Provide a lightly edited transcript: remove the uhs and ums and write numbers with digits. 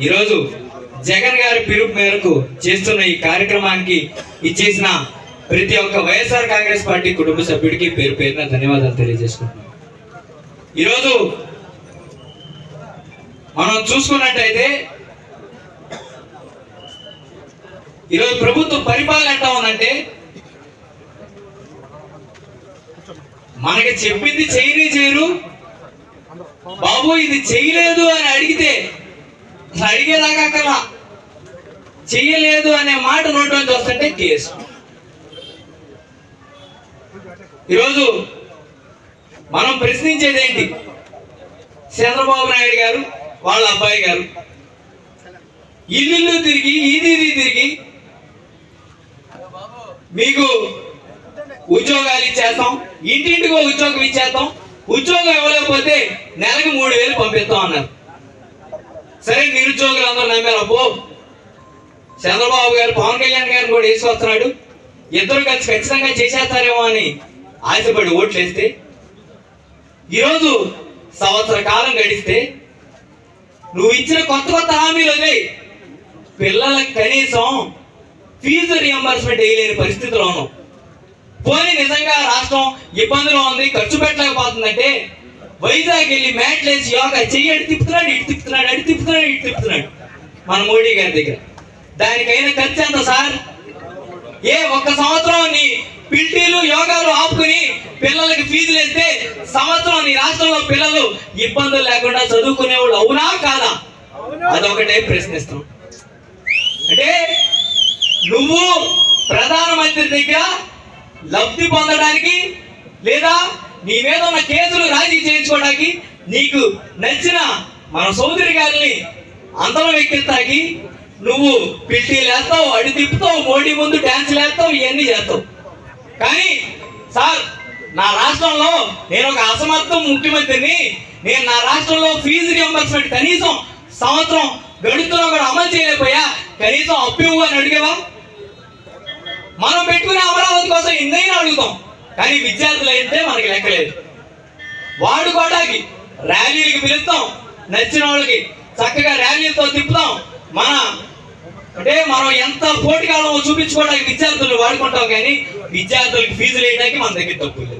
ఈరోజు జగన్ గారి పిలుపు మేరకు చేస్తున్న ఈ కార్యక్రమానికి ఇచ్చేసిన ప్రతి ఒక్క వైఎస్ఆర్ కాంగ్రెస్ పార్టీ కుటుంబ సభ్యుడికి పేరు పేరున ధన్యవాదాలు తెలియజేసుకుంటున్నాం. ఈరోజు మనం చూసుకున్నట్టయితే ఈరోజు ప్రభుత్వ పరిపాలన ఎట్లా ఉందంటే, మనకి చెప్పింది చేయరు, బాబు ఇది చేయలేదు అని అడిగితే అడిగేదాకా అక్కడ చెయ్యలేదు అనే మాట నోట్లోంచి వస్తుంటే కేసు. ఈరోజు మనం ప్రశ్నించేది ఏంటి? చంద్రబాబు నాయుడు గారు వాళ్ళ అబ్బాయి గారు ఇల్లు తిరిగి ఇది తిరిగి మీకు ఉద్యోగాలు ఇచ్చేస్తాం, ఇంటింటికో ఉద్యోగం ఇచ్చేస్తాం, ఉద్యోగం ఇవ్వలేకపోతే నెలకు 3,000 పంపిస్తాం అన్నారు. సరే, నిరుద్యోగులు అందరూ నమ్మారు. అబ్బో, చంద్రబాబు గారు పవన్ కళ్యాణ్ గారిని కూడా వేసుకొస్తున్నాడు, ఇద్దరు కలిసి ఖచ్చితంగా చేసేస్తారేమో అని ఆశపడి ఓట్లు వేస్తే ఈరోజు సంవత్సర కాలం గడిస్తే నువ్వు ఇచ్చిన కొత్త హామీలు అదే పిల్లలకు కనీసం ఫీజు రియంబర్స్మెంట్ వేయలేని పరిస్థితిలో ఉన్నాం. పోనీ నిజంగా రాష్ట్రం ఇబ్బందిలో ఉంది, ఖర్చు పెట్టలేకపోతుందంటే వైజాగ్ వెళ్ళి మ్యాట్లు వేసి యోగా చెయ్యి అడి తిప్పుతున్నాడు, ఇటు తిప్పుతున్నాడు, అడి తిప్పుతున్నాడు, ఇటు తిప్పుతున్నాడు మన మోడీ గారి దగ్గర. దానికైనా ఖర్చు ఎంత సార్? ఒక్క సంవత్సరం నీ పిల్టీలు యోగాలు ఆపుకుని పిల్లలకి ఫీజులు వేస్తే సంవత్సరం నీ రాష్ట్రంలో పిల్లలు ఇబ్బందులు లేకుండా చదువుకునేవాళ్ళు అవునా కాదా? అదొకటే ప్రశ్నిస్తాం. అంటే నువ్వు ప్రధానమంత్రి దగ్గర లబ్ధి పొందడానికి లేదా నీ మీద ఉన్న కేసులు రాజీ చేయించుకోవడానికి నీకు నచ్చిన మన సోదరి గారిని అందరం ఎక్కిస్తాకి నువ్వు పిల్టీలు వేస్తావు, అడి తిప్పుతావు, మోడీ ముందు డ్యాన్సులు వేస్తావు, ఇవన్నీ చేస్తావు. కానీ సార్, నా రాష్ట్రంలో నేను ఒక అసమర్థ ముఖ్యమంత్రిని, నేను నా రాష్ట్రంలో ఫీజు రియంబర్స్మెంట్ కనీసం సంవత్సరం గడుతున్నా కూడా అమలు చేయలేకపోయా, కనీసం అప్పు ఇవ్వు అని అడిగేవా? మనం పెట్టుకునే అమరావతి కోసం ఎన్నైనా అడుగుతాం, కానీ విద్యార్థులు అయితే మనకి లెక్కలేదు. వాడుకోవడానికి ర్యాలీలకు పిలుస్తాం, నచ్చిన వాళ్ళకి చక్కగా ర్యాలీలతో తిప్పుతాం. మనం ఎంత పోటీకాలం చూపించుకోవడానికి విద్యార్థులు వాడుకుంటాం, కానీ విద్యార్థులకు ఫీజులు వేయడానికి మన దగ్గర తప్పు లేదు.